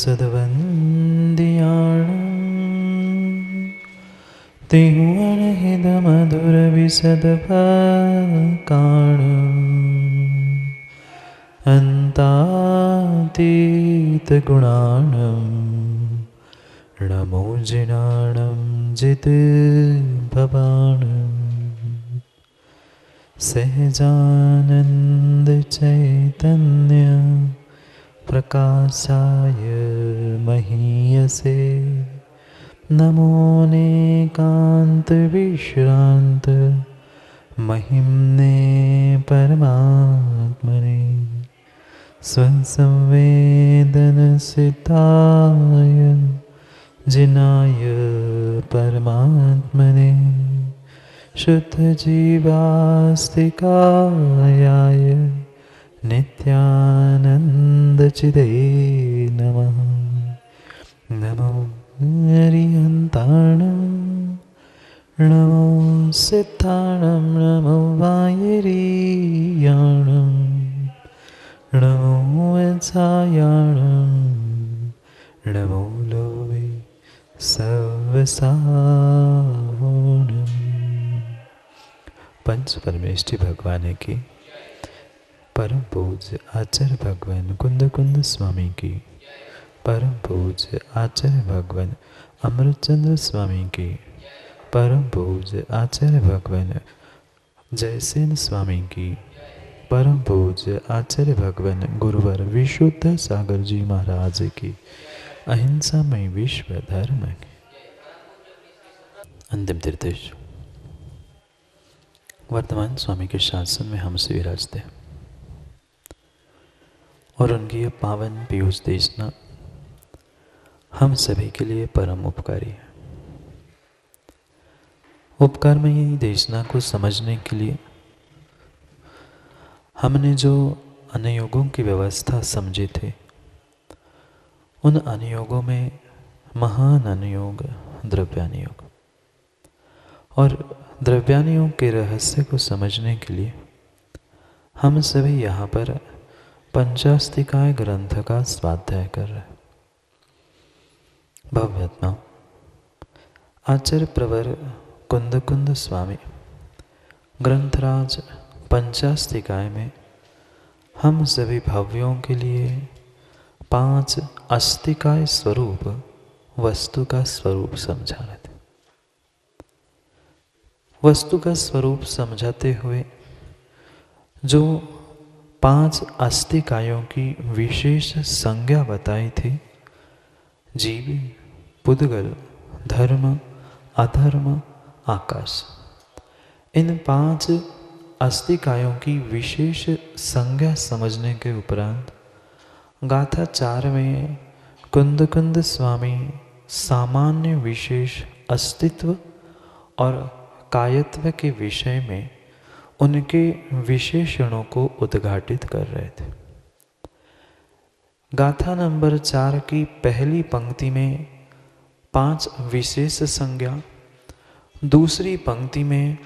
सद्वन्द्याणं तिहुवनहितमधुरविशदकाणम् अन्तातीतगुणाणं नमो जिनाणं जितभवाणं सहजानन्दचैतन्य प्रकाशाय महीयसे नमोऽनेकान्तविश्रान्त महिम्ने परमात्मने स्वसंवेदनसिद्धाय जिनाय परमात्मने शुद्धजीवास्तिकायाय नित्यानन्दचिदे नमः। नमो हरिहन्ताणं नमो सिद्धाणं नमो वायरीयाणं नमो वत्सायाणं नमो लोभे सर्वसावणम्। पंच परमेष्टि भगवान की परम पूज्य आचार्य भगवान कुंद कुंद स्वामी की, परम पूज्य आचार्य भगवान अमृतचंद्र स्वामी की, परम पूज्य आचार्य भगवान जयसेन स्वामी की, परम पूज्य आचार्य भगवान गुरुवर विशुद्ध सागर जी महाराज की, अहिंसा में विश्व धर्म की। अंतिम तीर्थेश वर्तमान स्वामी के शासन में हमसे विराजते हैं और उनकी यह पावन पीयूष देशना हम सभी के लिए परम उपकारी है। उपकार में ही देशना को समझने के लिए हमने जो अनुयोगों की व्यवस्था समझे थे, उन अनुयोगों में महान अनुयोग द्रव्यानुयोग और द्रव्यानुयोग के रहस्य को समझने के लिए हम सभी यहाँ पर पंचास्तिकाय ग्रंथ का स्वाध्याय कर रहे हैं। भव्यात्मा आचार्य प्रवर कुंद कुंद स्वामी ग्रंथराज पंचास्तिकाय में हम सभी भव्यों के लिए 5 अस्तिकाय स्वरूप वस्तु का स्वरूप समझा रहे थे। वस्तु का स्वरूप समझाते हुए जो 5 अस्तिकायों की विशेष संज्ञा बताई थी, जीव, पुद्गल, धर्म, अधर्म, आकाश, इन 5 अस्तिकायों की विशेष संज्ञा समझने के उपरांत गाथा 4 में कुंद कुंद स्वामी सामान्य विशेष अस्तित्व और कायत्व के विषय में उनके विशेषणों को उद्घाटित कर रहे थे। गाथा नंबर 4 की पहली पंक्ति में 5 विशेष संज्ञा, दूसरी पंक्ति में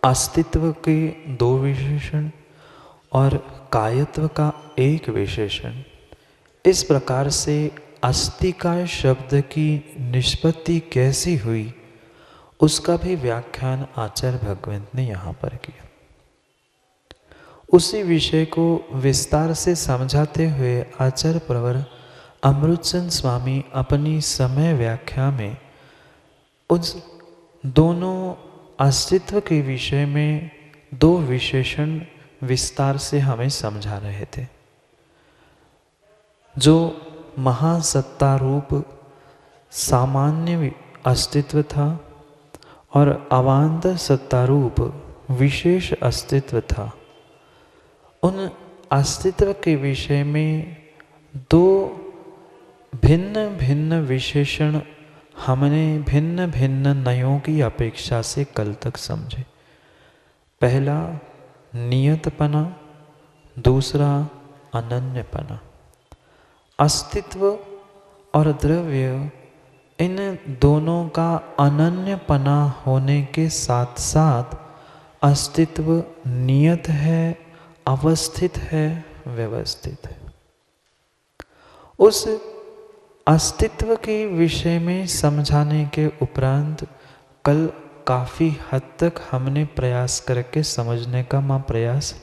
अस्तित्व के 2 विशेषण और कायत्व का 1 विशेषण, इस प्रकार से अस्तिकाय शब्द की निष्पत्ति कैसी हुई उसका भी व्याख्यान आचार्य भगवंत ने यहाँ पर किया। उसी विषय को विस्तार से समझाते हुए आचार्य प्रवर अमृतचंद स्वामी अपनी समय व्याख्या में उस दोनों अस्तित्व के विषय में 2 विशेषण विस्तार से हमें समझा रहे थे। जो महासत्ता रूप सामान्य अस्तित्व था और अवान्तर सत्ता रूप विशेष अस्तित्व था। उन अस्तित्व के विषय में 2 भिन्न भिन्न विशेषण हमने भिन्न भिन्न नयों की अपेक्षा से कल तक समझे। पहला नियतपना, दूसरा अनन्यपना। अस्तित्व और द्रव्य, इन दोनों का अनन्यपना होने के साथ साथ अस्तित्व नियत है, अवस्थित है, व्यवस्थित है। उस अस्तित्व के विषय में समझाने के उपरांत कल काफ़ी हद तक हमने प्रयास करके समझने का प्रयास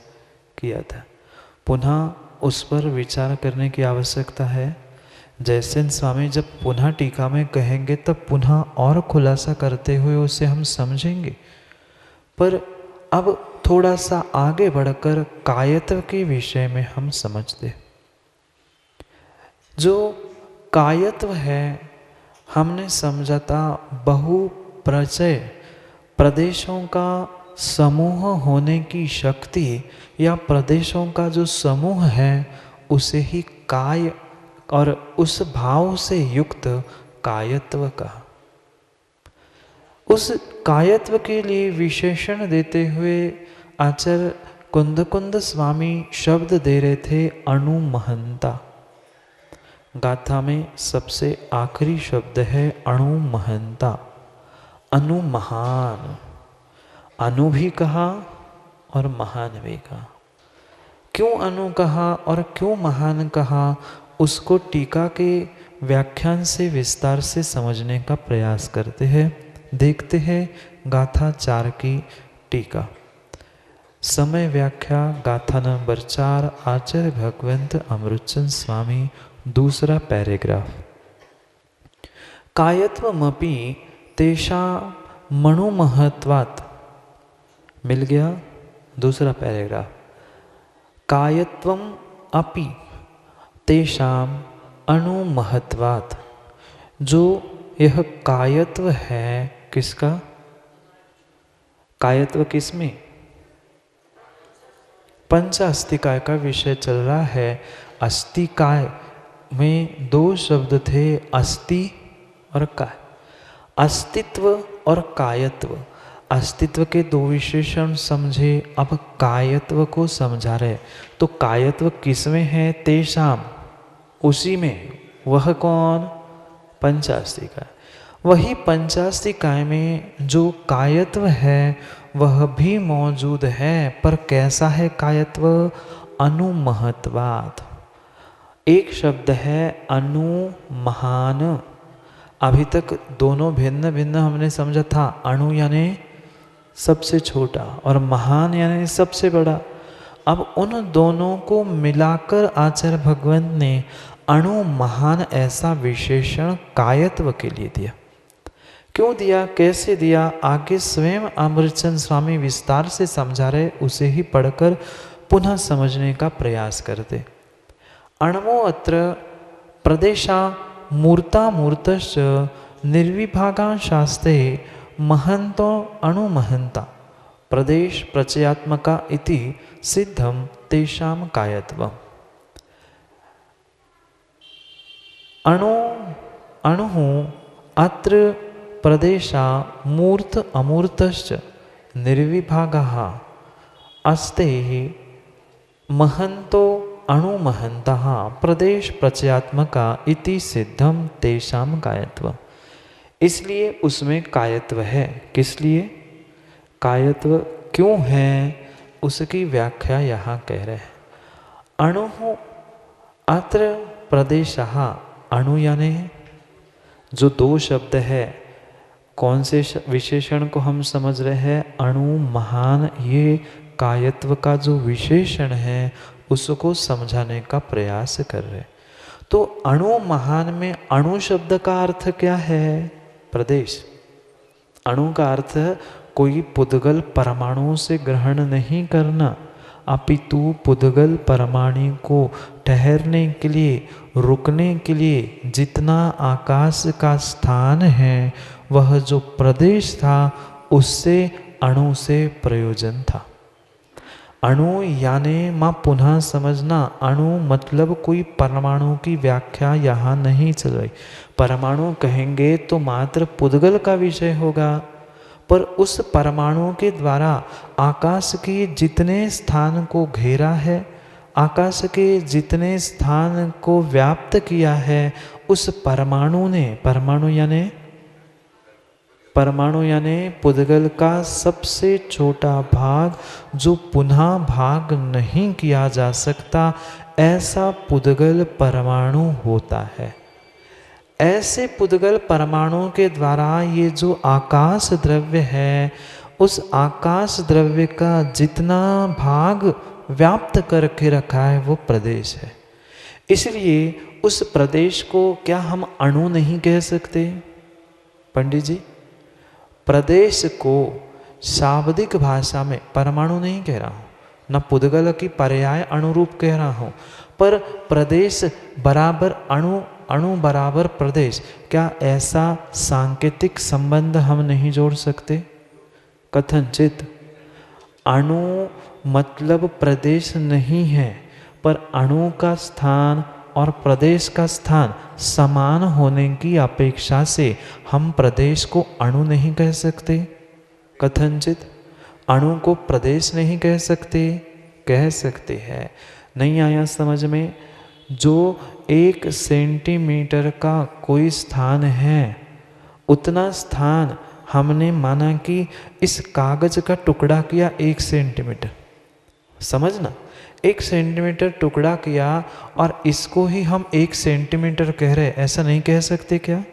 किया था। पुनः उस पर विचार करने की आवश्यकता है। जयसेन स्वामी जब पुनः टीका में कहेंगे तब पुनः और खुलासा करते हुए उसे हम समझेंगे। पर अब थोड़ा सा आगे बढ़कर कायत्व के विषय में हम समझते। जो कायत्व है हमने समझा था बहुप्रचय प्रदेशों का समूह होने की शक्ति या प्रदेशों का जो समूह है उसे ही काय और उस भाव से युक्त कायत्व का। उस कायत्व के लिए विशेषण देते हुए आचार्य कुंद स्वामी शब्द दे रहे थे अणुमहंता। गाथा में सबसे आखिरी शब्द है अणुमहंता, अनुमहान। अनु भी कहा और महान भी कहा। क्यों अनु कहा और क्यों महान कहा उसको टीका के व्याख्यान से विस्तार से समझने का प्रयास करते हैं। देखते हैं गाथा 4 की टीका। समय व्याख्या गाथा नंबर 4 आचार्य भगवंत अमृतचंद स्वामी, दूसरा पैराग्राफ। कायत्वमपि तेषा मणुमहत्वात्। मिल गया दूसरा पैराग्राफ। कायत्वम अपि तेषाम अणुमहत्वात्। जो यह कायत्व है किसका? कायत्व किसमें? पंच अस्थिकाय का विषय चल रहा है। अस्थिकाय में 2 शब्द थे, अस्ति और काय। अस्तित्व और कायत्व। अस्तित्व के 2 विशेषण समझे, अब कायत्व को समझा रहे। तो कायत्व किसमें है? तेषाम, उसी में। वह कौन? पंचास्तिकाय। वही पंचास्तिकाय में जो कायत्व है वह भी मौजूद है, पर कैसा है कायत्व? अनुमहत्वात्। एक शब्द है अनुमहान। अभी तक दोनों भिन्न भिन्न हमने समझा था। अणु यानी सबसे छोटा और महान यानी सबसे बड़ा। अब उन दोनों को मिलाकर आचार्य भगवंत ने अणु महान ऐसा विशेषण कायत्व के लिए दिया। क्यों दिया, कैसे दिया, आगे स्वयं अमृतचंद स्वामी विस्तार से समझा रहे, उसे ही पढ़कर पुनः समझने का प्रयास करते। अणवो अत्र प्रदेशा मूर्ता मूर्तश्च निर्विभागा शास्त्रे महंतो अणुमहंता प्रदेश प्रचयात्मका इति सिद्धम तेषाम कायत्वम्। अणु अत्र प्रदेशा मूर्त अमूर्तश्च निर्विभागाः अस्ते महंतो अणुमहंतः प्रदेश प्रचयात्मका इति सिद्धम तेषाम कायत्व। इसलिए उसमें कायत्व है। किस लिए कायत्व क्यों है उसकी व्याख्या यहाँ कह रहे हैं। अणु अत्र प्रदेशः। अणु यानी जो 2 शब्द है, कौन से विशेषण को हम समझ रहे हैं? अणु महान। ये कायत्व का जो विशेषण है उसको समझाने का प्रयास कर रहे। तो अणु महान में अणु शब्द का अर्थ क्या है? प्रदेश। अणु का अर्थ कोई पुद्गल परमाणु से ग्रहण नहीं करना, अपितु पुद्गल परमाणु को ठहरने के लिए, रुकने के लिए जितना आकाश का स्थान है वह जो प्रदेश था उससे अणु से प्रयोजन था। अणु यानी पुनः समझना, अणु मतलब कोई परमाणु की व्याख्या यहाँ नहीं चल रही। परमाणु कहेंगे तो मात्र पुद्गल का विषय होगा, पर उस परमाणु के द्वारा आकाश के जितने स्थान को घेरा है, आकाश के जितने स्थान को व्याप्त किया है, उस परमाणु ने, परमाणु यानी पुद्गल का सबसे छोटा भाग जो पुनः भाग नहीं किया जा सकता, ऐसा पुद्गल परमाणु होता है। ऐसे पुद्गल परमाणु के द्वारा ये जो आकाश द्रव्य है, उस आकाश द्रव्य का जितना भाग व्याप्त करके रखा है वो प्रदेश है। इसलिए उस प्रदेश को क्या हम अणु नहीं कह सकते पंडित जी? प्रदेश को शाब्दिक भाषा में परमाणु नहीं कह रहा हूँ, न पुद्गल की पर्याय अनुरूप कह रहा हूँ, पर प्रदेश बराबर अणु, अणु बराबर प्रदेश, क्या ऐसा सांकेतिक संबंध हम नहीं जोड़ सकते? कथनचित अणु मतलब प्रदेश नहीं है, पर अणु का स्थान और प्रदेश का स्थान समान होने की अपेक्षा से हम प्रदेश को अणु नहीं कह सकते। कथनचित अणु को प्रदेश नहीं कह सकते, कह सकते हैं। नहीं आया समझ में? जो 1 सेंटीमीटर का कोई स्थान है, उतना स्थान हमने माना कि इस कागज का टुकड़ा किया 1 सेंटीमीटर, समझना, 1 सेंटीमीटर टुकड़ा किया और इसको ही हम 1 सेंटीमीटर कह रहे, ऐसा नहीं कह सकते क्या?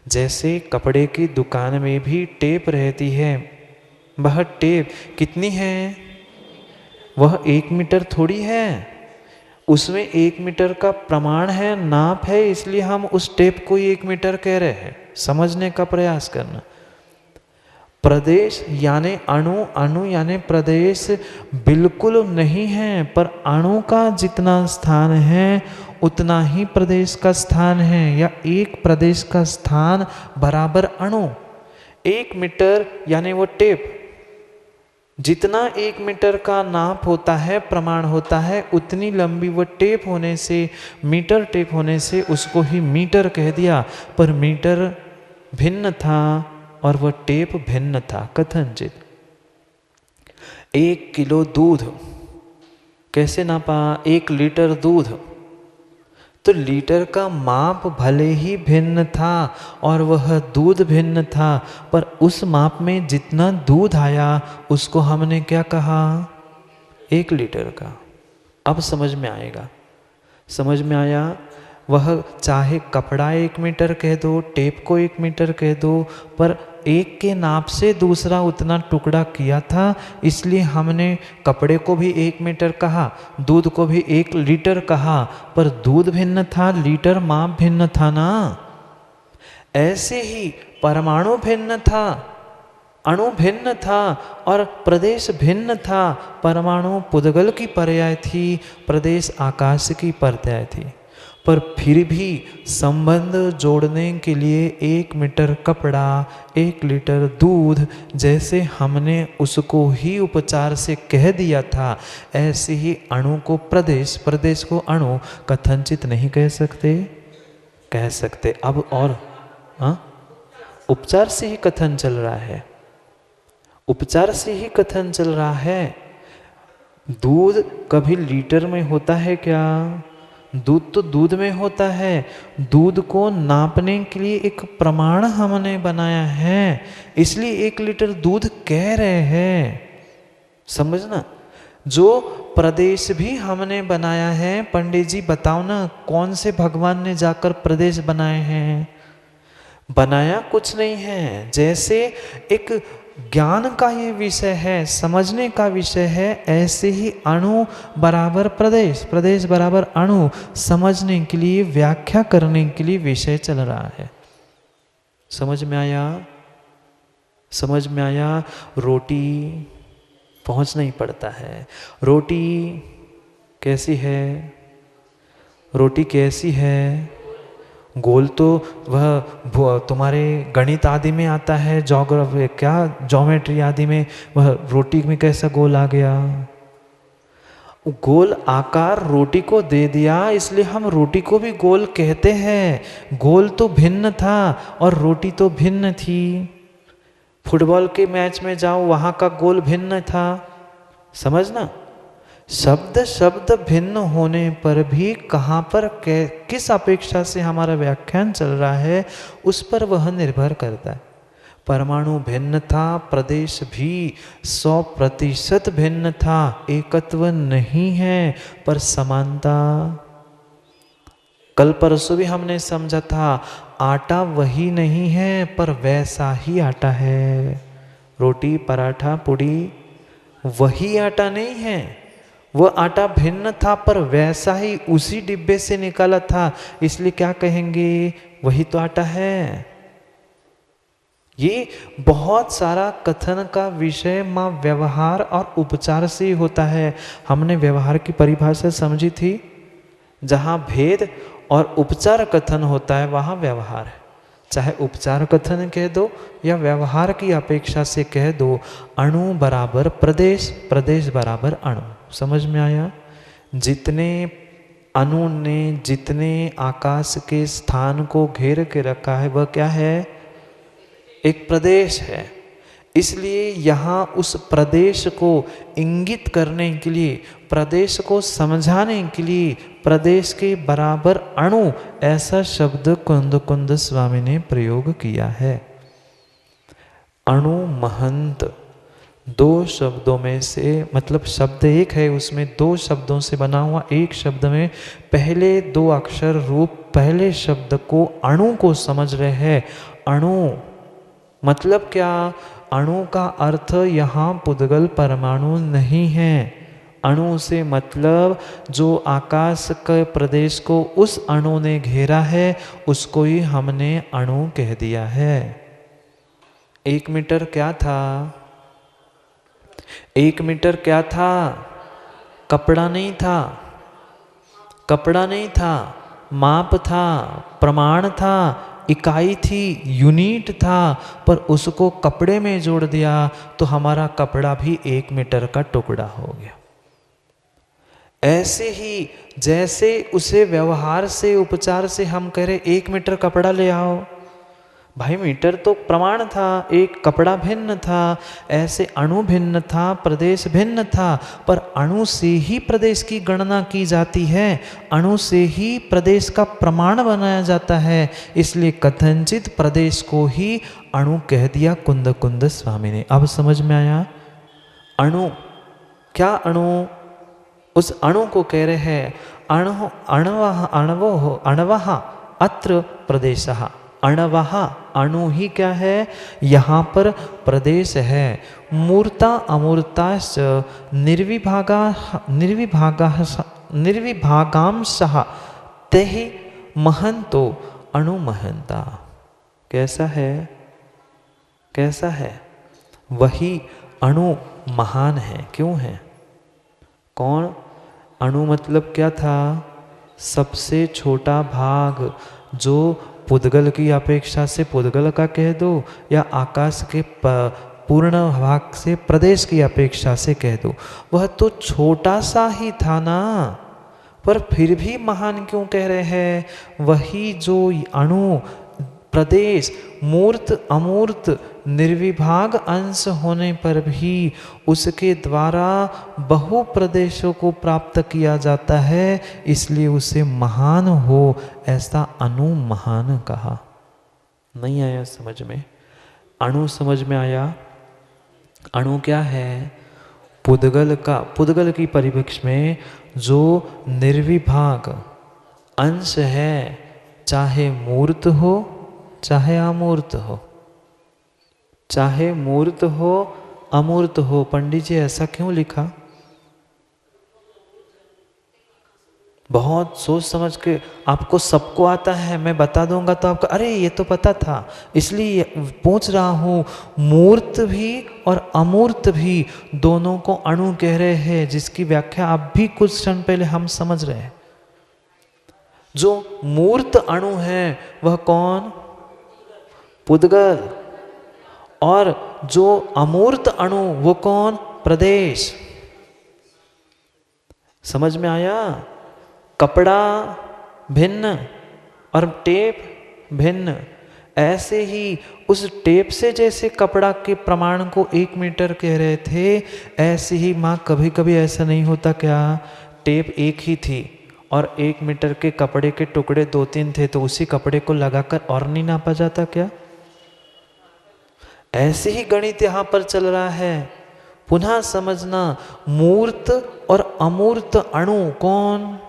जैसे कपड़े की दुकान में भी टेप रहती है, वह टेप कितनी है? वह 1 मीटर थोड़ी है, उसमें 1 मीटर का प्रमाण है, नाप है, इसलिए हम उस टेप को ही 1 मीटर कह रहे हैं। समझने का प्रयास करना। प्रदेश यानी अणु, अणु यानी प्रदेश बिल्कुल नहीं है, पर अणु का जितना स्थान है उतना ही प्रदेश का स्थान है, या एक प्रदेश का स्थान बराबर अणु। 1 मीटर यानी वो टेप, जितना 1 मीटर का नाप होता है, प्रमाण होता है, उतनी लंबी वो टेप होने से, मीटर टेप होने से उसको ही मीटर कह दिया। पर मीटर भिन्न था और वह टेप भिन्न था। कथनचित 1 किलो दूध कैसे नापा? 1 लीटर दूध, तो लीटर का माप भले ही भिन्न था और वह दूध भिन्न था, पर उस माप में जितना दूध आया उसको हमने क्या कहा? 1 लीटर का। अब समझ में आएगा? समझ में आया? वह चाहे कपड़ा 1 मीटर कह दो, टेप को 1 मीटर कह दो, पर एक के नाप से दूसरा उतना टुकड़ा किया था, इसलिए हमने कपड़े को भी 1 मीटर कहा, दूध को भी 1 लीटर कहा, पर दूध भिन्न था, लीटर माप भिन्न था ना। ऐसे ही परमाणु भिन्न था, अणु भिन्न था और प्रदेश भिन्न था। परमाणु पुद्गल की पर्याय थी, प्रदेश आकाश की पर्याय थी, पर फिर भी संबंध जोड़ने के लिए 1 मीटर कपड़ा, 1 लीटर दूध, जैसे हमने उसको ही उपचार से कह दिया था, ऐसे ही अणु को प्रदेश, प्रदेश को अणु कथनचित नहीं कह सकते? कह सकते। अब और उपचार से ही कथन चल रहा है, उपचार से ही कथन चल रहा है। दूध कभी लीटर में होता है क्या? दूध तो दूध में होता है। दूध को नापने के लिए एक प्रमाण हमने बनाया है, इसलिए 1 लीटर दूध कह रहे हैं। समझना? जो प्रदेश भी हमने बनाया है, पंडित जी बताओ ना, कौन से भगवान ने जाकर प्रदेश बनाए हैं? बनाया कुछ नहीं है। जैसे एक ज्ञान का ये विषय है, समझने का विषय है, ऐसे ही अणु बराबर प्रदेश, प्रदेश बराबर अणु समझने के लिए, व्याख्या करने के लिए विषय चल रहा है। समझ में आया? समझ में आया? रोटी पहुंचना ही पड़ता है। रोटी कैसी है? रोटी कैसी है? गोल तो वह तुम्हारे गणित आदि में आता है, जोग्राफी क्या ज्योमेट्री आदि में, वह रोटी में कैसा गोल आ गया? गोल आकार रोटी को दे दिया, इसलिए हम रोटी को भी गोल कहते हैं। गोल तो भिन्न था और रोटी तो भिन्न थी। फुटबॉल के मैच में जाओ, वहाँ का गोल भिन्न था। समझना? शब्द शब्द भिन्न होने पर भी कहाँ पर किस अपेक्षा से हमारा व्याख्यान चल रहा है, उस पर वह निर्भर करता है। परमाणु भिन्न था, प्रदेश भी 100% भिन्न था, एकत्व नहीं है पर समानता। कल परसों भी हमने समझा था, आटा वही नहीं है पर वैसा ही आटा है। रोटी पराठा पूड़ी वही आटा नहीं है, वह आटा भिन्न था पर वैसा ही उसी डिब्बे से निकाला था, इसलिए क्या कहेंगे, वही तो आटा है। ये बहुत सारा कथन का विषय मां व्यवहार और उपचार से ही होता है। हमने व्यवहार की परिभाषा समझी थी, जहां भेद और उपचार कथन होता है वहां व्यवहार है। चाहे उपचार कथन कह दो या व्यवहार की अपेक्षा से कह दो, अणु बराबर प्रदेश, प्रदेश बराबर अणु। समझ में आया? जितने अणु ने जितने आकाश के स्थान को घेर के रखा है वह क्या है, एक प्रदेश है। इसलिए यहाँ उस प्रदेश को इंगित करने के लिए, प्रदेश को समझाने के लिए प्रदेश के बराबर अणु ऐसा शब्द कुंद स्वामी ने प्रयोग किया है। अणु महंत दो शब्दों में से, मतलब शब्द एक है उसमें दो शब्दों से बना हुआ, एक शब्द में पहले दो अक्षर रूप पहले शब्द को अणु को समझ रहे हैं। अणु मतलब क्या, अणु का अर्थ यहाँ पुद्गल परमाणु नहीं है। अणु से मतलब जो आकाश के प्रदेश को उस अणु ने घेरा है उसको ही हमने अणु कह दिया है। 1 मीटर क्या था, 1 मीटर क्या था, कपड़ा नहीं था, कपड़ा नहीं था, माप था, प्रमाण था, इकाई थी, यूनिट था, पर उसको कपड़े में जोड़ दिया तो हमारा कपड़ा भी 1 मीटर का टुकड़ा हो गया। ऐसे ही जैसे उसे व्यवहार से उपचार से हम कह रहे 1 मीटर कपड़ा ले आओ, भाई मीटर तो प्रमाण था, एक कपड़ा भिन्न था, ऐसे अणु भिन्न था, प्रदेश भिन्न था, पर अणु से ही प्रदेश की गणना की जाती है, अणु से ही प्रदेश का प्रमाण बनाया जाता है। इसलिए कथनचित प्रदेश को ही अणु कह दिया कुंद स्वामी ने। अब समझ में आया? अणु क्या, अणु उस अणु को कह रहे हैं अणु, अणवः अणवो अणवः अत्र प्रदेशः। अणवः अणु ही क्या है, यहाँ पर प्रदेश है। मूर्ता अमूर्ताश्च निर्विभागा निर्विभागा निर्विभागांशः तेहि महंतो अणु महंता। कैसा है, कैसा है? वही अणु महान है। क्यों है? कौन? अणु मतलब क्या था, सबसे छोटा भाग, जो पुद्गल की अपेक्षा से पुद्गल का कह दो या आकाश के पूर्ण भाग से प्रदेश की अपेक्षा से कह दो, वह तो छोटा सा ही था ना, पर फिर भी महान क्यों कह रहे हैं? वही जो अणु प्रदेश मूर्त अमूर्त निर्विभाग अंश होने पर भी उसके द्वारा बहु प्रदेशों को प्राप्त किया जाता है, इसलिए उसे महान हो ऐसा अणु महान कहा। नहीं आया समझ में? अणु समझ में आया? अणु क्या है? पुद्गल का, पुद्गल की परिप्रेक्ष्य में जो निर्विभाग अंश है, चाहे मूर्त हो चाहे अमूर्त हो, चाहे मूर्त हो अमूर्त हो। पंडित जी ऐसा क्यों लिखा? बहुत सोच समझ के, आपको सबको आता है, मैं बता दूंगा तो आपको अरे ये तो पता था, इसलिए पूछ रहा हूँ। मूर्त भी और अमूर्त भी दोनों को अणु कह रहे हैं, जिसकी व्याख्या अब भी कुछ क्षण पहले हम समझ रहे हैं। जो मूर्त अणु है वह कौन? पुद्गल। और जो अमूर्त अणु वो कौन? प्रदेश। समझ में आया? कपड़ा भिन्न और टेप भिन्न। ऐसे ही उस टेप से जैसे कपड़ा के प्रमाण को 1 मीटर कह रहे थे, ऐसे ही माँ कभी कभी ऐसा नहीं होता क्या? टेप एक ही थी और 1 मीटर के कपड़े के टुकड़े 2-3 थे, तो उसी कपड़े को लगाकर और नहीं नापा जाता क्या? ऐसे ही गणित यहाँ पर चल रहा है। पुनः समझना, मूर्त और अमूर्त अणु कौन?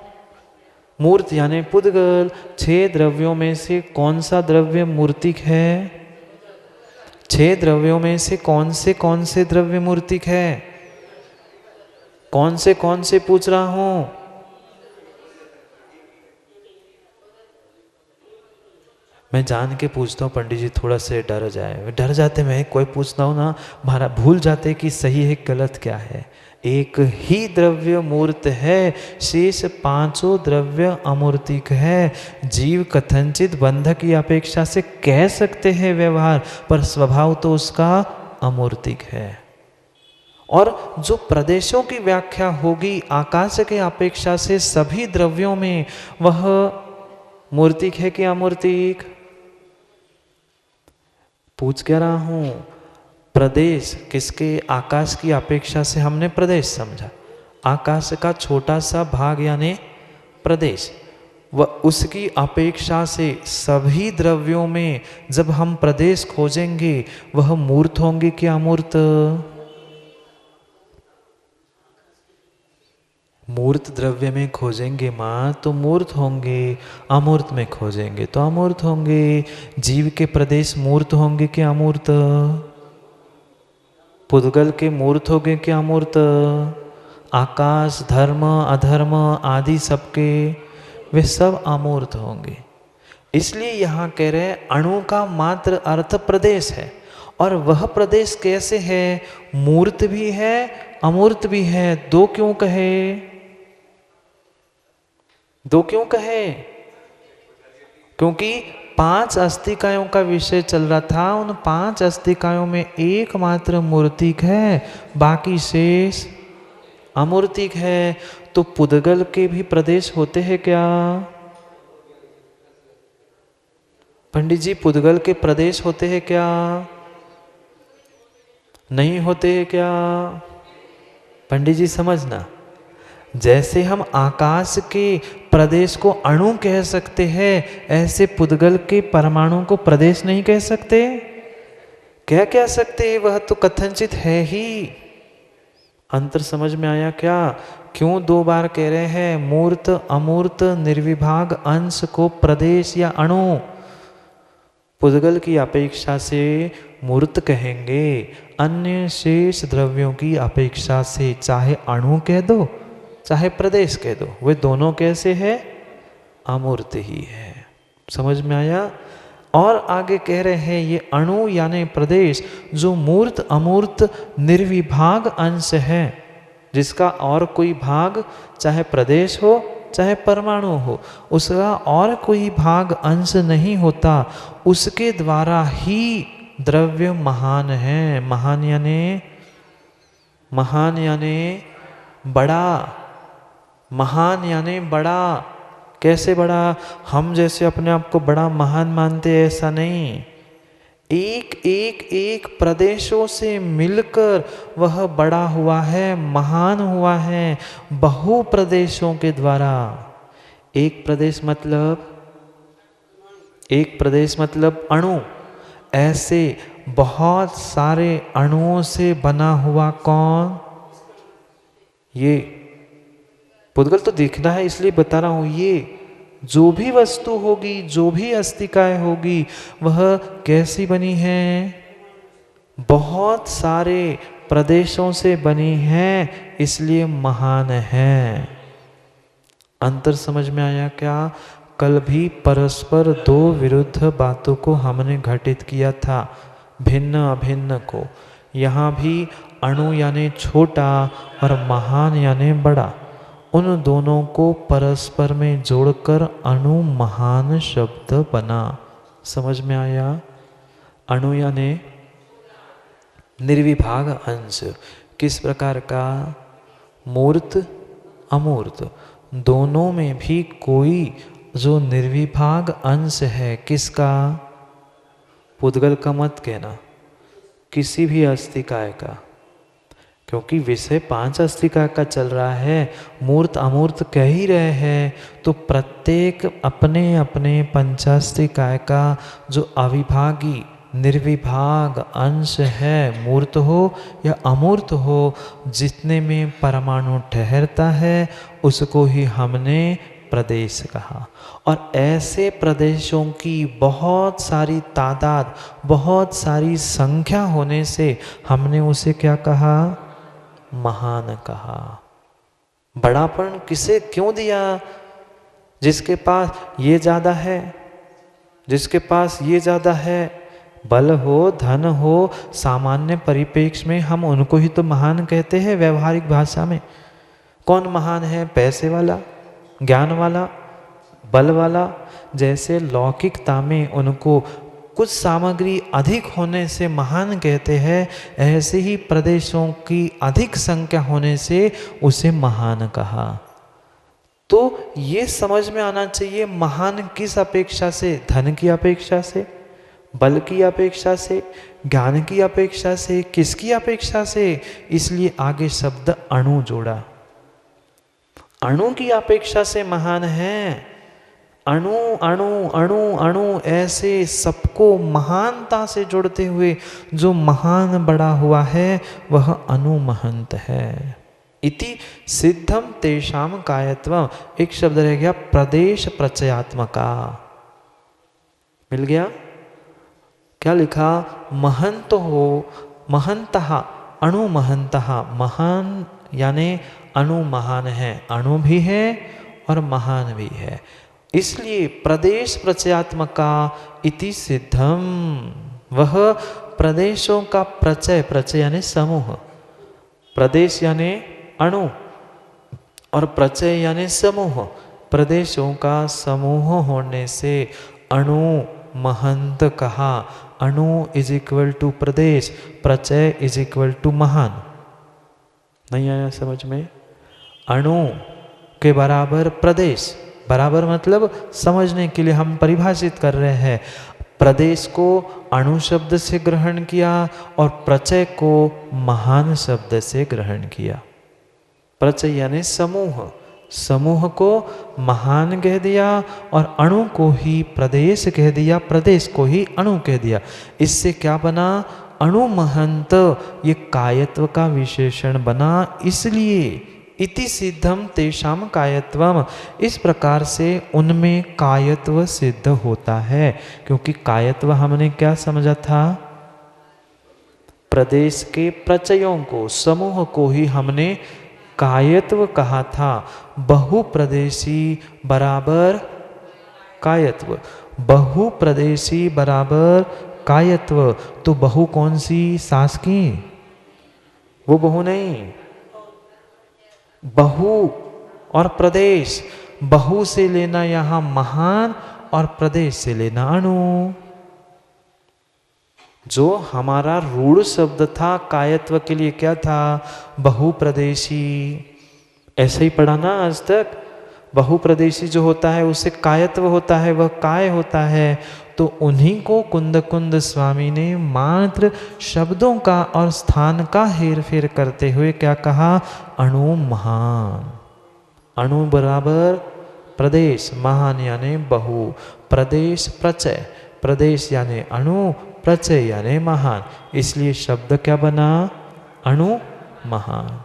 मूर्त यानी पुद्गल। 6 द्रव्यों में से कौन सा द्रव्य मूर्तिक है? 6 द्रव्यों में से कौन से द्रव्य मूर्तिक है? कौन से पूछ रहा हूं? मैं जान के पूछता हूँ पंडित जी, थोड़ा से डर जाए, डर जाते मैं कोई पूछता हूँ ना, महाराज भूल जाते कि सही है गलत क्या है। एक ही द्रव्य मूर्त है, शेष 5 द्रव्य अमूर्तिक है। जीव कथनचित बंधक की अपेक्षा से कह सकते हैं व्यवहार, पर स्वभाव तो उसका अमूर्तिक है। और जो प्रदेशों की व्याख्या होगी आकाश के अपेक्षा से सभी द्रव्यों में, वह मूर्तिक है कि अमूर्तिक? पूछ क्या रहा हूं। प्रदेश किसके? आकाश की अपेक्षा से हमने प्रदेश समझा, आकाश का छोटा सा भाग यानी प्रदेश, वह उसकी अपेक्षा से सभी द्रव्यों में जब हम प्रदेश खोजेंगे वह मूर्त होंगे कि अमूर्त? मूर्त द्रव्य में खोजेंगे माँ तो मूर्त होंगे, अमूर्त में खोजेंगे तो अमूर्त होंगे। जीव के प्रदेश मूर्त होंगे कि अमूर्त? पुद्गल के मूर्त होंगे कि अमूर्त? आकाश, धर्म, अधर्म आदि सबके वे सब अमूर्त होंगे। इसलिए यहाँ कह रहे हैं अणु का मात्र अर्थ प्रदेश है। और वह प्रदेश कैसे है? मूर्त भी है, अमूर्त भी है। दो क्यों कहे? क्योंकि 5 अस्तिकायों का विषय चल रहा था। उन 5 अस्तिकायों में एकमात्र मूर्तिक है, बाकी शेष अमूर्तिक है। तो पुद्गल के भी प्रदेश होते हैं क्या? पंडित जी पुद्गल के प्रदेश होते हैं क्या? नहीं होते हैं क्या? पंडित जी समझना, जैसे हम आकाश के प्रदेश को अणु कह सकते हैं, ऐसे पुद्गल के परमाणु को प्रदेश नहीं कह सकते। क्या कह सकते हैं? वह तो कथनचित है ही। अंतर समझ में आया क्या? क्यों 2 बार कह रहे हैं मूर्त अमूर्त निर्विभाग अंश को प्रदेश या अणु? पुद्गल की अपेक्षा से मूर्त कहेंगे, अन्य शेष द्रव्यों की अपेक्षा से चाहे अणु कह दो चाहे प्रदेश कह दो, वे दोनों कैसे है? अमूर्त ही है। समझ में आया? और आगे कह रहे हैं ये अणु यानी प्रदेश जो मूर्त अमूर्त निर्विभाग अंश है, जिसका और कोई भाग चाहे प्रदेश हो चाहे परमाणु हो, उसका और कोई भाग अंश नहीं होता, उसके द्वारा ही द्रव्य महान है। महान यानी बड़ा, महान यानी बड़ा। कैसे बड़ा? हम जैसे अपने आप को बड़ा महान मानते हैं ऐसा नहीं। एक प्रदेशों से मिलकर वह बड़ा हुआ है, महान हुआ है, बहु प्रदेशों के द्वारा। एक प्रदेश मतलब अणु। ऐसे बहुत सारे अणुओं से बना हुआ कौन? ये पुद्गल तो दिखना है इसलिए बता रहा हूं। ये जो भी वस्तु होगी, जो भी अस्तिकाएं होगी, वह कैसी बनी है? बहुत सारे प्रदेशों से बनी है, इसलिए महान है। अंतर समझ में आया क्या? कल भी परस्पर 2 विरुद्ध बातों को हमने घटित किया था, भिन्न अभिन्न को। यहाँ भी अणु यानी छोटा और महान यानी बड़ा, उन दोनों को परस्पर में जोड़कर अणु महान शब्द बना। समझ में आया? अणु यानी निर्विभाग अंश। किस प्रकार का? मूर्त अमूर्त दोनों में भी कोई जो निर्विभाग अंश है, किसका? पुद्गल का मत कहना, किसी भी अस्तिकाय का, क्योंकि विषय 5 अस्तिका का चल रहा है। मूर्त अमूर्त कह ही रहे हैं, तो प्रत्येक अपने अपने पंचास्तिकाय का जो अविभागी निर्विभाग अंश है, मूर्त हो या अमूर्त हो, जितने में परमाणु ठहरता है उसको ही हमने प्रदेश कहा। और ऐसे प्रदेशों की बहुत सारी तादाद, बहुत सारी संख्या होने से हमने उसे क्या कहा? महान कहा। बड़ापन किसे क्यों दिया? जिसके पास ये ज़्यादा है, जिसके पास ये ज़्यादा है, बल हो, धन हो, सामान्य परिप्रेक्ष्य में हम उनको ही तो महान कहते हैं व्यवहारिक भाषा में। कौन महान है? पैसे वाला, ज्ञान वाला, बल वाला। जैसे लौकिकता में उनको कुछ सामग्री अधिक होने से महान कहते हैं, ऐसे ही प्रदेशों की अधिक संख्या होने से उसे महान कहा। तो ये समझ में आना चाहिए महान किस अपेक्षा से? धन की अपेक्षा से, बल की अपेक्षा से, ज्ञान की अपेक्षा से, किसकी अपेक्षा से? इसलिए आगे शब्द अणु जोड़ा। अणु की अपेक्षा से महान है। अणु अणु अणु अणु ऐसे सबको महानता से जोड़ते हुए जो महान बड़ा हुआ है वह अनुमहंत है। इति सिद्धम तेषाम कायत्वम। एक शब्द रह गया प्रदेश प्रचयात्मका, मिल गया। क्या लिखा? महंत हो, महंतः अणुमहंतः। महान यानी अणु महान है, अणु भी है और महान भी है। इसलिए प्रदेश प्रचयात्मका इति सिद्धम। वह प्रदेशों का प्रचय, प्रचय यानी समूह, प्रदेश यानी अणु और प्रचय यानी समूह। प्रदेशों का समूह होने से अणु महंत कहा। अणु इज इक्वल टू प्रदेश, प्रचय इज इक्वल टू महान। नहीं आया समझ में? अणु के बराबर प्रदेश, बराबर मतलब समझने के लिए हम परिभाषित कर रहे हैं। प्रदेश को अणु शब्द से ग्रहण किया और प्रचय को महान शब्द से ग्रहण किया। प्रचय यानी समूह, समूह को महान कह दिया और अणु को ही प्रदेश कह दिया, प्रदेश को ही अणु कह दिया। इससे क्या बना? अणुमहंत। ये कायत्व का विशेषण बना। इसलिए इति सिद्धम तेषाम कायत्वम। इस प्रकार से उनमें कायत्व सिद्ध होता है। क्योंकि कायत्व हमने क्या समझा था? प्रदेश के प्रचयों को, समूह को ही हमने कायत्व कहा था। बहुप्रदेशी बराबर कायत्व, बहुप्रदेशी बराबर कायत्व। तो बहु कौन सी? सास की, वो बहु नहीं। बहु और प्रदेश, बहु से लेना यहां महान और प्रदेश से लेना अणु। जो हमारा रूढ़ शब्द था कायत्व के लिए क्या था? बहुप्रदेशी। ऐसे ही पढ़ा ना आज तक? बहुप्रदेशी जो होता है उससे कायत्व होता है, वह काय होता है। तो उन्हीं को कुंद कुंद स्वामी ने मात्र शब्दों का और स्थान का हेर फेर करते हुए क्या कहा? अणु महान। अणु बराबर प्रदेश, महान यानी बहु, प्रदेश प्रचय, प्रदेश यानी अणु, प्रचय यानी महान। इसलिए शब्द क्या बना? अणु महान।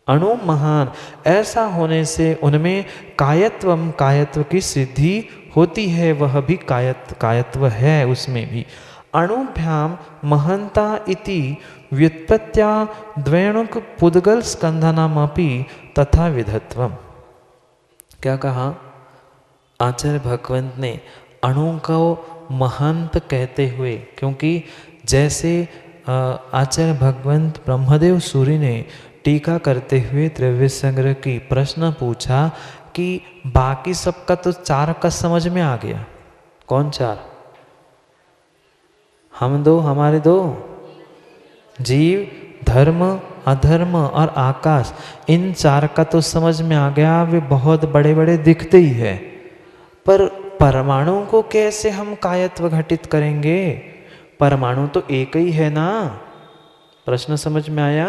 अणु महान। ऐसा होने से उनमें कायत्वम, कायत्व की सिद्धि होती है। वह भी कायत्व है उसमें भी। अणुभ्याम महंता इति व्युत्पत्त्या द्वैणुक पुद्गल स्कंधनामपि तथा विधत्वम। क्या कहा? आचार्य भगवंत ने अणु को महंत कहते हुए, क्योंकि जैसे आचार्य भगवंत ब्रह्मदेव सूरि ने टीका करते हुए द्रव्य संग्रह की प्रश्न पूछा कि बाकी सबका तो चार का समझ में आ गया। कौन चार? हम दो, हमारे दो, जीव, धर्म, अधर्म और आकाश। इन चार का तो समझ में आ गया, वे बहुत बड़े बड़े दिखते ही है। पर परमाणु को कैसे हम कायत्व घटित करेंगे? परमाणु तो एक ही है ना। प्रश्न समझ में आया?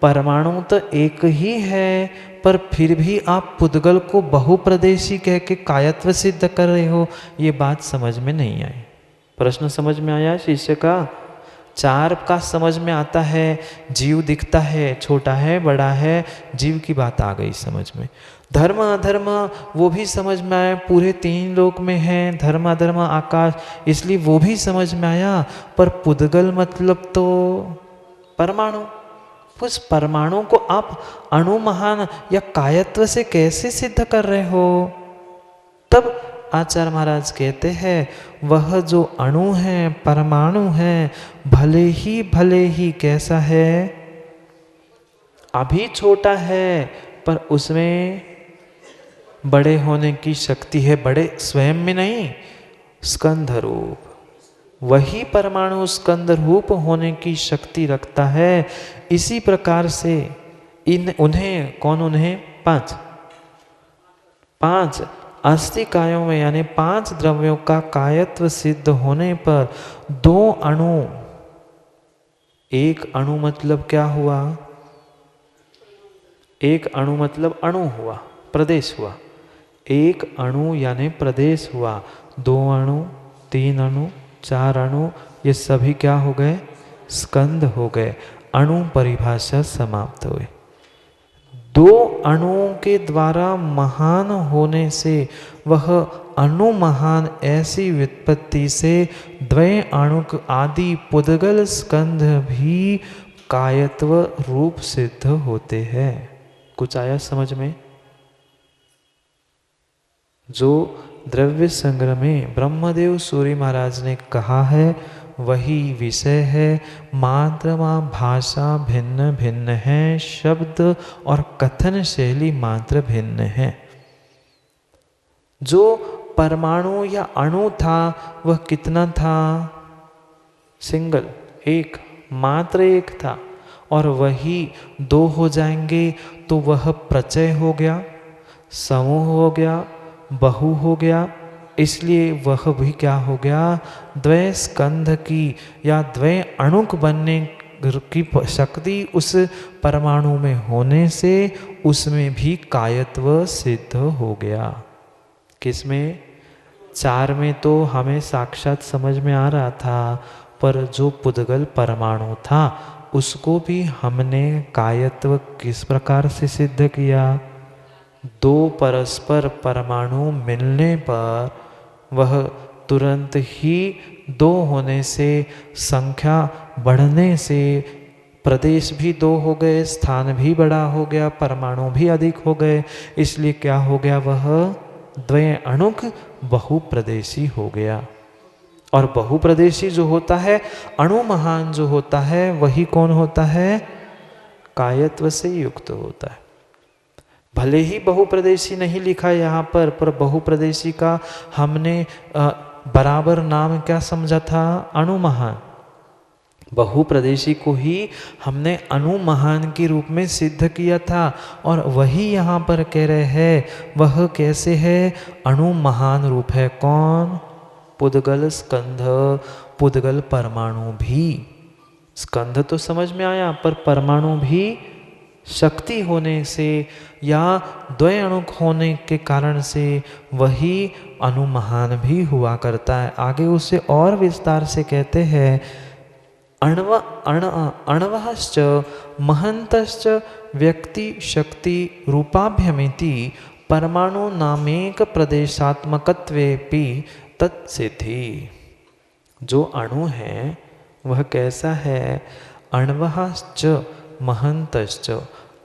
परमाणु तो एक ही है, पर फिर भी आप पुद्गल को बहुप्रदेशी कह के कायत्व सिद्ध कर रहे हो। ये बात समझ में नहीं आई। प्रश्न समझ में आया शिष्य का? 4 का समझ में आता है, जीव दिखता है, छोटा है बड़ा है, जीव की बात आ गई समझ में। धर्म अधर्म वो भी समझ में आया, पूरे 3 लोक में है धर्म अधर्म आकाश, इसलिए वो भी समझ में आया। पर पुद्गल मतलब तो परमाणु, उस परमाणु को आप अणु महान या कायत्व से कैसे सिद्ध कर रहे हो? तब आचार्य महाराज कहते हैं वह जो अणु है, परमाणु है, भले ही कैसा है, अभी छोटा है पर उसमें बड़े होने की शक्ति है। बड़े स्वयं में नहीं, स्कंध रूप, वही परमाणु स्कंद रूप होने की शक्ति रखता है। इसी प्रकार से उन्हें 5 अस्थि कायों में यानी 5 द्रव्यों का कायत्व सिद्ध होने पर 2 अणु, एक अणु मतलब क्या हुआ? एक अणु मतलब अणु हुआ, प्रदेश हुआ। एक अणु यानी प्रदेश हुआ। 2 अणु, 3 अणु, 4 अणु, ये सभी क्या हो गए? स्कंद हो गए। अणु परिभाषा समाप्त हुई। 2 अणुओं के द्वारा महान होने से वह अणु महान ऐसी व्युत्पत्ति से द्वय अणुक आदि पुद्गल स्कंध भी कायत्व रूप सिद्ध होते हैं। कुछ आया समझ में? जो द्रव्य संग्रह में ब्रह्मदेव सूर्य महाराज ने कहा है वही विषय है। मात्र भाषा भिन्न भिन्न है, शब्द और कथन शैली मात्र भिन्न है। जो परमाणु या अणु था वह कितना था? सिंगल, एक, मात्र एक था। और वही 2 हो जाएंगे तो वह प्रचय हो गया, समूह हो गया, बहु हो गया। इसलिए वह भी क्या हो गया? द्वय स्कंध की या द्वय अणुक बनने की शक्ति उस परमाणु में होने से उसमें भी कायत्व सिद्ध हो गया। किसमें? 4 में तो हमें साक्षात समझ में आ रहा था, पर जो पुद्गल परमाणु था उसको भी हमने कायत्व किस प्रकार से सिद्ध किया? 2 परस्पर परमाणु मिलने पर वह तुरंत ही 2 होने से, संख्या बढ़ने से प्रदेश भी 2 हो गए, स्थान भी बड़ा हो गया, परमाणु भी अधिक हो गए। इसलिए क्या हो गया? वह द्वय अणुक बहुप्रदेशी हो गया। और बहुप्रदेशी जो होता है, अणु महान जो होता है, वही कौन होता है? कायत्व से युक्त होता है। भले ही बहुप्रदेशी नहीं लिखा यहाँ पर बहुप्रदेशी का हमने बराबर नाम क्या समझा था? अणु महान। बहुप्रदेशी को ही हमने अणु महान के रूप में सिद्ध किया था। और वही यहाँ पर कह रहे हैं वह कैसे है? अणु महान रूप है। कौन? पुद्गल स्कंध, पुद्गल परमाणु भी। स्कंध तो समझ में आया, पर परमाणु भी शक्ति होने से या द्वय अणुक होने के कारण से वही अणु महान भी हुआ करता है। आगे उसे और विस्तार से कहते हैं अणवश्च महंतश्च व्यक्ति शक्ति रूपाभ्यमिति परमाणु नामेक प्रदेशात्मकत्वेपि तत्सिद्धि। जो अणु है वह कैसा है? अणवश्च महंतश्च,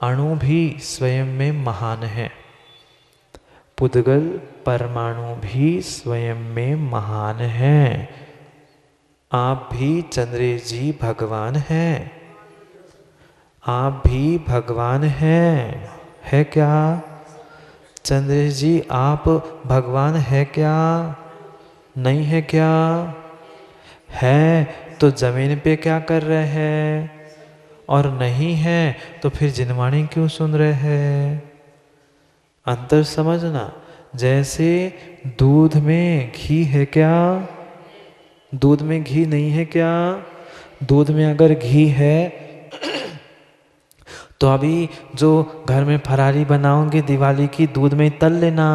अणु भी स्वयं में महान है। पुद्गल परमाणु भी स्वयं में महान है। आप भी चंद्रेश जी भगवान हैं। आप भी भगवान हैं, है क्या? चंद्रेश जी आप भगवान है क्या? नहीं है क्या? है तो जमीन पे क्या कर रहे हैं? और नहीं है तो फिर जिनवाणी क्यों सुन रहे हैं? अंतर समझना। जैसे दूध में घी है क्या? दूध में घी नहीं है क्या? दूध में अगर घी है तो अभी जो घर में फरारी बनाओगे दिवाली की, दूध में तल लेना,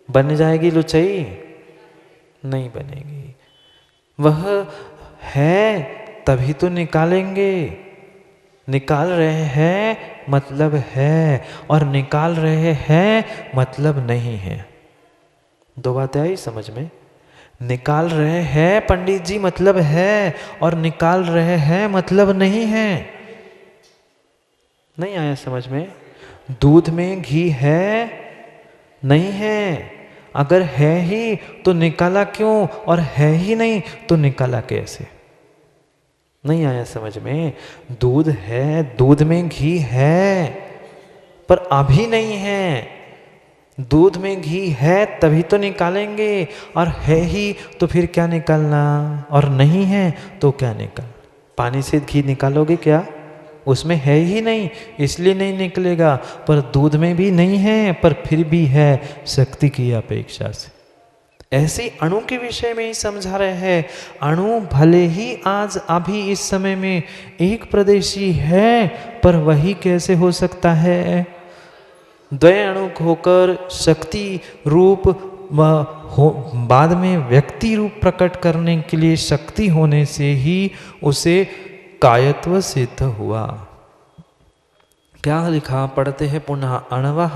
बन जाएगी लुचई। नहीं बनेगी। वह है तभी तो निकालेंगे। निकाल रहे हैं मतलब है, और निकाल रहे हैं मतलब नहीं है। दो बातें आई समझ में? निकाल रहे हैं पंडित जी मतलब है, और निकाल रहे हैं मतलब नहीं है। नहीं आया समझ में? दूध में घी है नहीं है, अगर है ही तो निकाला क्यों, और है ही नहीं तो निकाला कैसे? नहीं आया समझ में? दूध है, दूध में घी है, पर अभी नहीं है। दूध में घी है तभी तो निकालेंगे, और है ही तो फिर क्या निकालना, और नहीं है तो क्या निकाल? पानी से घी निकालोगे क्या? उसमें है ही नहीं इसलिए नहीं निकलेगा। पर दूध में भी नहीं है पर फिर भी है शक्ति की अपेक्षा से। ऐसे अणु के विषय में ही समझा रहे हैं। अणु भले ही आज अभी इस समय में एक प्रदेशी है, पर वही कैसे हो सकता है? द्वय अणु होकर शक्ति रूप बाद में व्यक्ति रूप प्रकट करने के लिए शक्ति होने से ही उसे कायत्व सिद्ध हुआ। क्या लिखा पढ़ते हैं पुनः, अणवः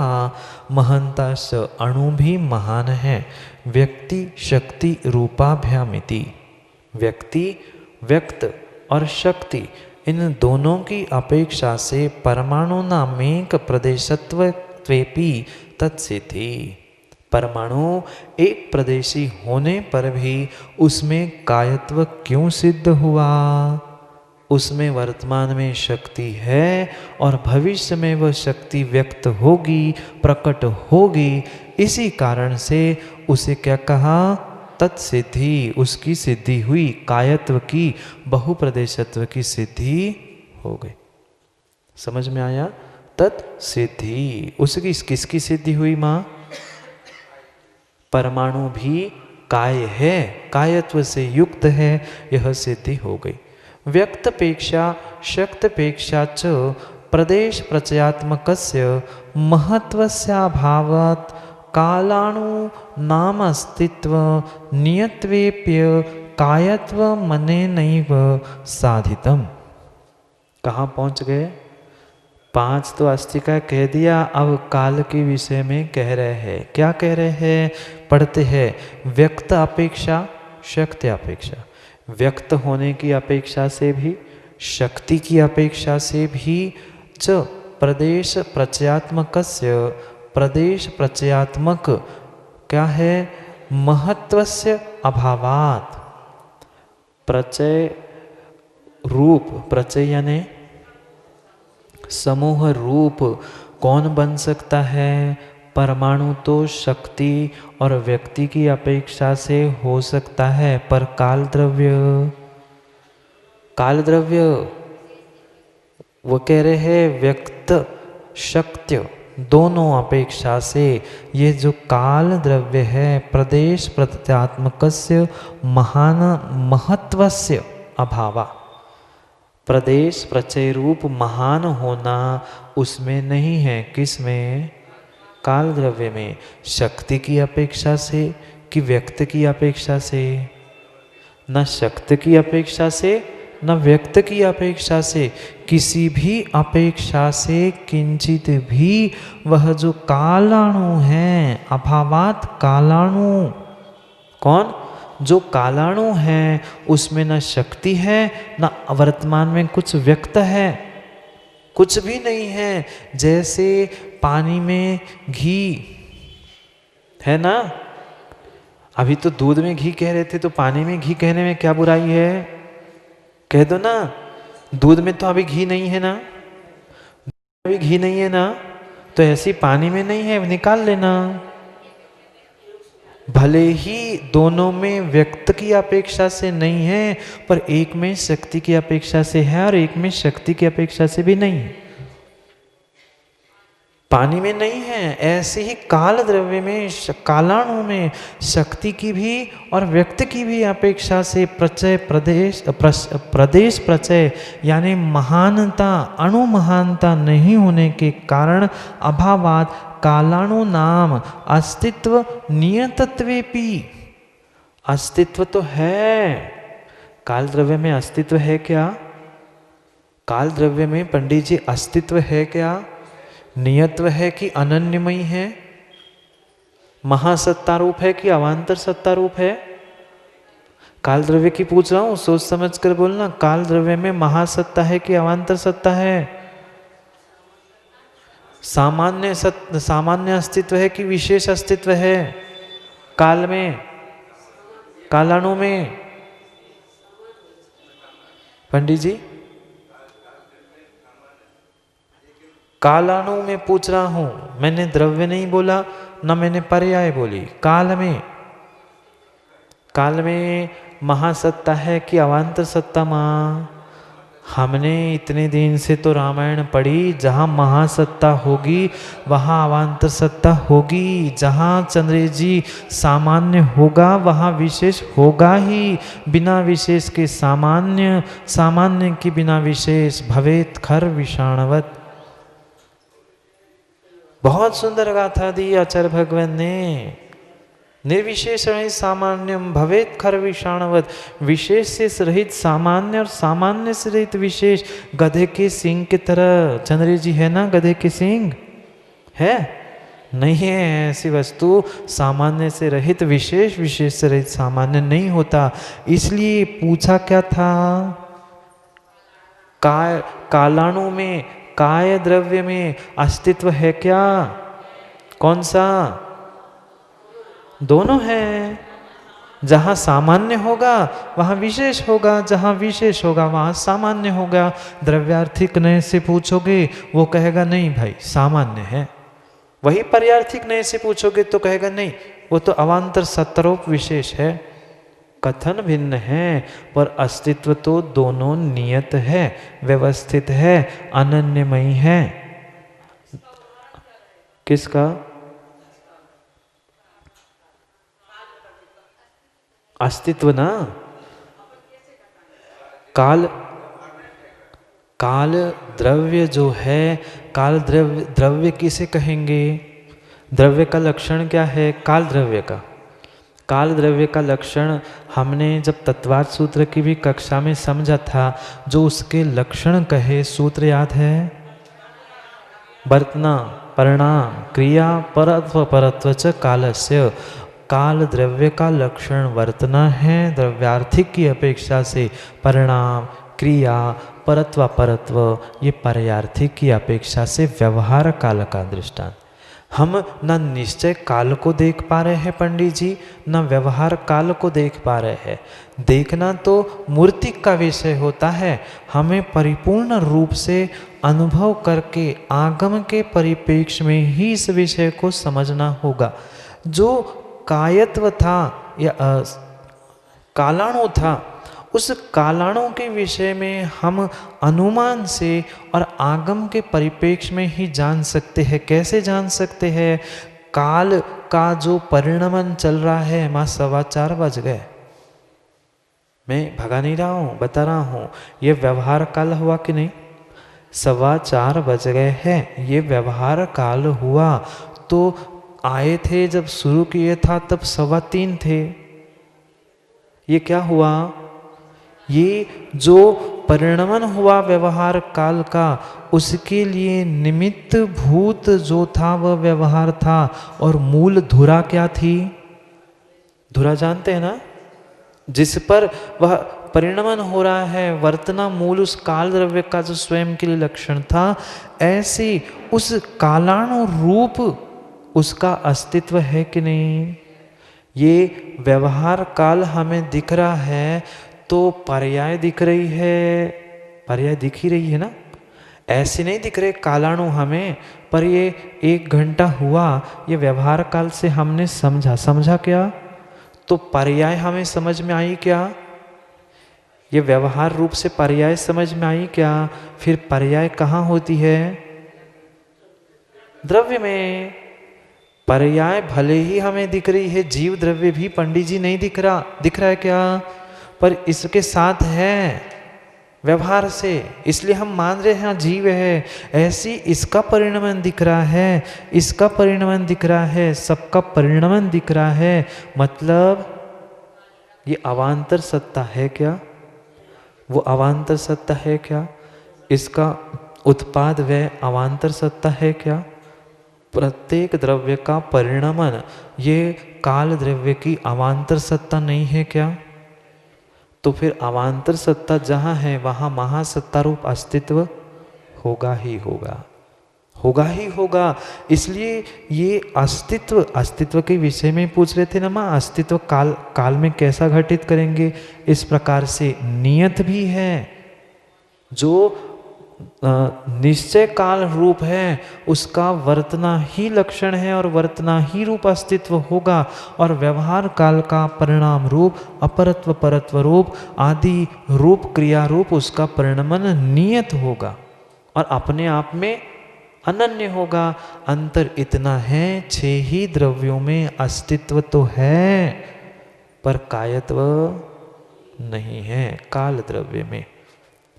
महंताश, अणु भी महान है, व्यक्ति शक्ति रूपाभ्यामिति। व्यक्ति व्यक्त और शक्ति इन दोनों की अपेक्षा से परमाणु नामेक प्रदेशत्वेपि तत्सिद्धि। परमाणु एक प्रदेशी होने पर भी उसमें कायत्व क्यों सिद्ध हुआ? उसमें वर्तमान में शक्ति है और भविष्य में वह शक्ति व्यक्त होगी, प्रकट होगी। इसी कारण से उसे क्या कहा? तत्सिद्धि, उसकी सिद्धि हुई, कायत्व की, बहुप्रदेशत्व की सिद्धि हो गई। समझ में आया? तत्सिद्धि उसकी किसकी सिद्धि हुई माँ? परमाणु भी काय है, कायत्व से युक्त है, यह सिद्धि हो गई। व्यक्तपेक्षा शक्तपेक्षा च प्रदेश प्रचयात्मकस्य महत्वस्याभावात् कालाणु नाम अस्तित्व नियत्वेप्य कायत्व मनेनैव साधितम। कहाँ पहुँच गए? 5 तो अस्तिका कह दिया, अब काल के विषय में कह रहे हैं। क्या कह रहे हैं? पढ़ते हैं, व्यक्त अपेक्षा शक्ति अपेक्षा, व्यक्त होने की अपेक्षा से भी, शक्ति की अपेक्षा से भी, च प्रदेश प्रचयात्मकस्य, प्रदेश प्रचयात्मक क्या है? महत्वस्य अभावात्। प्रचय रूप, प्रचय यानी समूह रूप कौन बन सकता है? परमाणु तो शक्ति और व्यक्ति की अपेक्षा से हो सकता है, पर काल द्रव्य, काल द्रव्य वो कह रहे हैं व्यक्त शक्ति दोनों अपेक्षा से ये जो काल द्रव्य है प्रदेश प्रत्यात्मकस्य महान महत्वस्य अभावा। प्रदेश प्रचय रूप महान होना उसमें नहीं है। किसमें? काल द्रव्य में। शक्ति की अपेक्षा से कि व्यक्त की अपेक्षा से? न शक्ति की अपेक्षा से न व्यक्त की अपेक्षा से, किसी भी अपेक्षा से किंचित भी वह जो कालाणु है, अभावात कालाणु, कौन? जो कालाणु है उसमें न शक्ति है न वर्तमान में कुछ व्यक्त है, कुछ भी नहीं है। जैसे पानी में घी है ना, अभी तो दूध में घी कह रहे थे, तो पानी में घी कहने में क्या बुराई है? कह दो ना, दूध में तो अभी घी नहीं है ना, अभी घी नहीं है ना, तो ऐसी पानी में नहीं है, निकाल लेना। भले ही दोनों में व्यक्त की अपेक्षा से नहीं है, पर एक में शक्ति की अपेक्षा से है और एक में शक्ति की अपेक्षा से भी नहीं है। पानी में नहीं है, ऐसे ही काल द्रव्य में, कालाणु में शक्ति की भी और व्यक्त की भी अपेक्षा से प्रचय प्रदेश प्रचय यानी महानता, अणु महानता नहीं होने के कारण अभावात कालाणु नाम अस्तित्व नियतत्वेपि, अस्तित्व तो है, काल द्रव्य में अस्तित्व है क्या? काल द्रव्य में पंडित जी अस्तित्व है क्या? नियत्व है कि अनन्यमयी है? महासत्ता रूप है कि अवान्तर सत्ता रूप है? काल द्रव्य की पूछ रहा हूं, सोच समझ कर बोलना। काल द्रव्य में महासत्ता है कि अवान्तर सत्ता है? सामान्य अस्तित्व है कि विशेष अस्तित्व है? काल में, कालाणु में? पंडित जी कालाणु में पूछ रहा हूं, मैंने द्रव्य नहीं बोला, ना मैंने पर्याय बोली। काल में महासत्ता है कि अवान्तर सत्ता? मां, हमने इतने दिन से तो रामायण पढ़ी, जहाँ महासत्ता होगी वहाँ अवान्तर सत्ता होगी। जहाँ चंद्र जी सामान्य होगा वहाँ विशेष होगा ही। बिना विशेष के सामान्य, सामान्य के बिना विशेष, भवेत खर विषाणवत। बहुत सुंदर गाथा दी आचार्य भगवान ने। निर्विशेषण सामान्यम भवेत खर विषाणवत। विशेष से रहित सामान्य और सामान्य से रहित विशेष, गधे के सींग की तरह। चंद्र जी है ना गधे के सींग? है? नहीं है ऐसी वस्तु। सामान्य से रहित विशेष, विशेष से रहित सामान्य नहीं होता। इसलिए पूछा क्या था? कालाणु में, काय द्रव्य में अस्तित्व है क्या? कौन सा? दोनों है। जहाँ सामान्य होगा वहाँ विशेष होगा, जहाँ विशेष होगा वहाँ सामान्य होगा। द्रव्यार्थिक नए से पूछोगे वो कहेगा नहीं भाई सामान्य है। वही पर्यार्थिक नए से पूछोगे तो कहेगा नहीं वो तो अवान्तर सत्तरोप विशेष है। कथन भिन्न है पर अस्तित्व तो दोनों नियत है, व्यवस्थित है, अनन्यमयी है। किसका? अस्तित्व ना। काल द्रव्य जो है, काल द्रव्य किसे कहेंगे? द्रव्य का लक्षण क्या है? काल द्रव्य का लक्षण हमने जब तत्वार्थ सूत्र की भी कक्षा में समझा था। जो उसके लक्षण कहे सूत्र याद है? वर्तना, परिणाम, क्रिया, परत्व च कालस्य। काल द्रव्य का लक्षण वर्तना है, द्रव्यार्थिक की अपेक्षा से परिणाम, क्रिया, परत्व ये पर्यार्थिक की अपेक्षा से व्यवहार काल का दृष्टांत। हम न निश्चय काल को देख पा रहे हैं पंडित जी, न व्यवहार काल को देख पा रहे हैं। देखना तो मूर्ति का विषय होता है। हमें परिपूर्ण रूप से अनुभव करके आगम के परिप्रेक्ष्य में ही इस विषय को समझना होगा। जो कायत्व था या कालाणु था, उस कालाणु के विषय में हम अनुमान से और आगम के परिप्रेक्ष्य में ही जान सकते हैं। कैसे जान सकते हैं? काल का जो परिणमन चल रहा है, माँ 4:15 बज गए, मैं भगा नहीं रहा हूँ, बता रहा हूँ। ये व्यवहार काल हुआ कि नहीं? 4:15 बज गए हैं, ये व्यवहार काल हुआ। तो आए थे जब शुरू किए था तब 3:15 थे। ये क्या हुआ? ये जो परिणमन हुआ व्यवहार काल का, उसके लिए निमित्त भूत जो था वह व्यवहार था। और मूल धुरा क्या थी? धुरा जानते हैं ना, जिस पर वह परिणमन हो रहा है। वर्तना मूल उस काल द्रव्य का जो स्वयं के लिए लक्षण था। ऐसे उस कालाणु रूप उसका अस्तित्व है कि नहीं? ये व्यवहार काल हमें दिख रहा है तो पर्याय दिख रही है, पर्याय दिख ही रही है ना। ऐसे नहीं दिख रहे कालाणु हमें, पर ये 1 घंटा हुआ, ये व्यवहार काल से हमने समझा क्या? तो पर्याय हमें समझ में आई क्या? ये व्यवहार रूप से पर्याय समझ में आई क्या? फिर पर्याय कहाँ होती है? द्रव्य में। पर्याय भले ही हमें दिख रही है, जीव द्रव्य भी पंडित जी नहीं दिख रहा है क्या? पर इसके साथ है व्यवहार से, इसलिए हम मान रहे हैं जीव है। ऐसी इसका परिणमन दिख रहा है, इसका परिणमन दिख रहा है, सबका परिणमन दिख रहा है। मतलब ये अवान्तर सत्ता है क्या? वो अवान्तर सत्ता है क्या? इसका उत्पाद व्यय अवान्तर सत्ता है क्या? प्रत्येक द्रव्य का परिणमन ये काल द्रव्य की अवान्तर सत्ता नहीं है क्या? तो फिर अवान्तर सत्ता जहाँ है वहाँ महासत्ता रूप अस्तित्व होगा ही होगा, होगा ही होगा। इसलिए ये अस्तित्व के विषय में पूछ रहे थे ना माँ, अस्तित्व काल में कैसा घटित करेंगे? इस प्रकार से नियत भी है, जो निश्चय काल रूप है उसका वर्तना ही लक्षण है और वर्तना ही रूप अस्तित्व होगा, और व्यवहार काल का परिणाम रूप अपरत्व परत्व रूप आदि रूप क्रिया रूप उसका परिणमन नियत होगा और अपने आप में अनन्य होगा। अंतर इतना है, 6 ही द्रव्यों में अस्तित्व तो है पर कायत्व नहीं है। काल द्रव्य में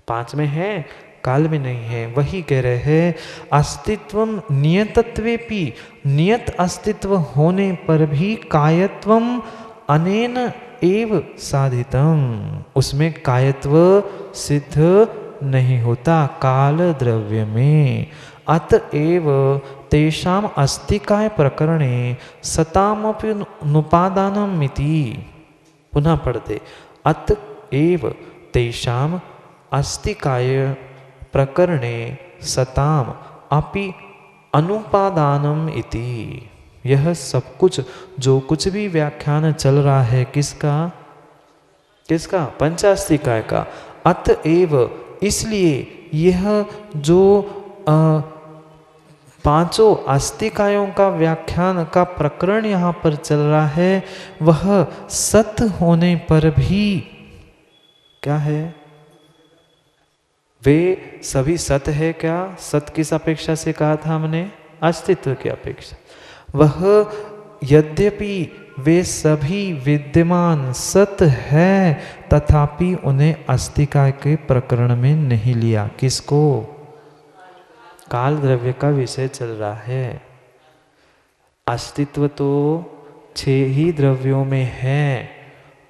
5 में है, काल में नहीं है। वही कह रहे हैं अस्तित्वम नियतत्वेपि, नियत अस्तित्व होने पर भी कायत्वम अनेन एव साधितम, उसमें कायत्व सिद्ध नहीं होता काल द्रव्य में। अतएव तेषाम अस्तिकाय प्रकरणे सतामपि नुपादानम इति। पुनः पढ़ते, अतएव तेषाम अस्तिकाय प्रकरणे सताम अपि अनुपादानम इति। यह सब कुछ जो कुछ भी व्याख्यान चल रहा है किसका? किसका? पंचास्तिकाय का। अतएव इसलिए यह जो 5 अस्तिकायों का व्याख्यान का प्रकरण यहाँ पर चल रहा है वह सत होने पर भी क्या है? वे सभी सत है क्या? सत किस अपेक्षा से कहा था हमने? अस्तित्व की अपेक्षा। वह यद्यपि वे सभी विद्यमान सत है तथापि उन्हें अस्तिकाय के प्रकरण में नहीं लिया। किसको? काल द्रव्य का विषय चल रहा है। अस्तित्व तो 6 ही द्रव्यों में है,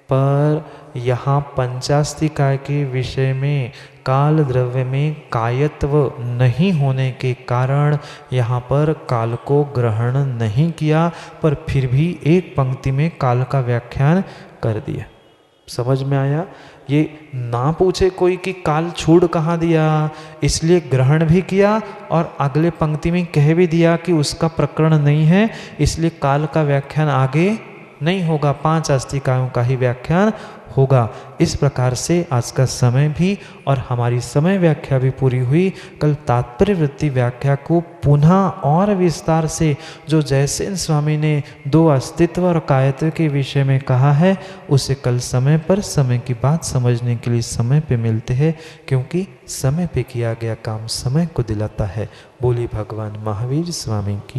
पर यहाँ पंचास्तिकाय के विषय में काल द्रव्य में कायत्व नहीं होने के कारण यहाँ पर काल को ग्रहण नहीं किया, पर फिर भी एक पंक्ति में काल का व्याख्यान कर दिया। समझ में आया? ये ना पूछे कोई कि काल छूट कहाँ दिया, इसलिए ग्रहण भी किया और अगले पंक्ति में कह भी दिया कि उसका प्रकरण नहीं है, इसलिए काल का व्याख्यान आगे नहीं होगा, 5 अस्तिकायों का ही व्याख्यान होगा। इस प्रकार से आज का समय भी और हमारी समय व्याख्या भी पूरी हुई। कल तात्पर्य वृत्ति व्याख्या को पुनः और विस्तार से जो जयसेन स्वामी ने 2 अस्तित्व और कायत्व के विषय में कहा है उसे कल समय पर समय की बात समझने के लिए समय पे मिलते हैं, क्योंकि समय पे किया गया काम समय को दिलाता है। बोली भगवान महावीर स्वामी की।